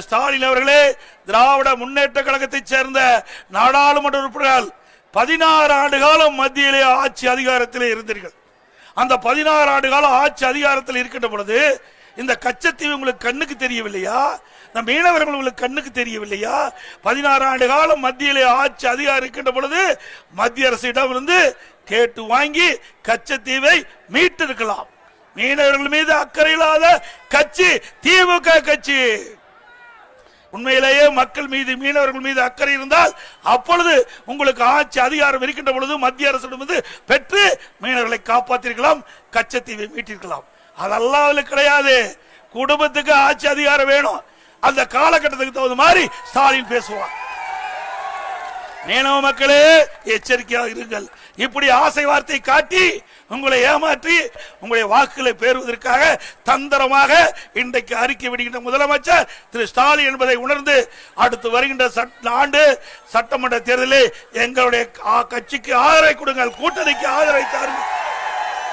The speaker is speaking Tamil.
ஸ்டாலின் அவர்களே, திராவிட முன்னேற்ற கழகத்தை சேர்ந்த நாடாளுமன்ற உறுப்பினர்கள் 16 ஆண்டு காலம் மத்தியிலே ஆட்சி அதிகாரத்திலே இருந்தீர்கள். அந்த 16 ஆண்டு காலம் ஆட்சி அதிகாரத்தில் இருக்கின்ற பொழுது இந்த கச்சத்தீவு உங்களுக்கு கண்ணுக்கு தெரியவில்லையா? நம் மீனவர்கள் உங்களுக்கு கண்ணுக்கு தெரியவில்லையா? 16 ஆண்டு காலம் மத்தியிலே ஆட்சி அதிகாரம் இருக்கின்ற பொழுது மத்திய அரசிடம் இருந்து கேட்டு வாங்கி கச்சத்தீவை மீட்டிருக்கலாம். மீனவர்கள் மீது அக்கறை இல்லாத கட்சி திமுக கட்சி. உண்மையிலேயே மக்கள் மீது, மீனவர்கள் மீது அக்கறை இருந்தால் அப்பொழுது உங்களுக்கு ஆட்சி அதிகாரம் இருக்கின்ற பொழுது மத்திய அரசிடமிருந்து பெற்று மீனவர்களை காப்பாற்றிருக்கலாம், கச்சத்தீவை மீட்டிருக்கலாம். அதெல்லாம் கிடையாது. குடும்பத்துக்கு ஆட்சி அதிகாரம் வேணும். அந்த காலகட்டத்துக்கு தகுந்த மாதிரி ஸ்டாலின் பேசுவார். மீனவ மக்களே, எச்சரிக்கையாக இருங்கள். இப்படி ஆசை வார்த்தை காட்டி உங்களை ஏமாற்றி உங்களுடைய வாக்குகளை பெறுவதற்காக தந்திரமாக இன்றைக்கு அறிக்கை விடுகின்ற முதலமைச்சர் திரு ஸ்டாலின் என்பதை உணர்ந்து அடுத்து வருகின்ற ஆண்டு சட்டமன்ற தேர்தலில் எங்களுடைய கட்சிக்கு ஆதரவை கொடுங்கள், கூட்டணிக்கு ஆதரவை தாருங்கள்.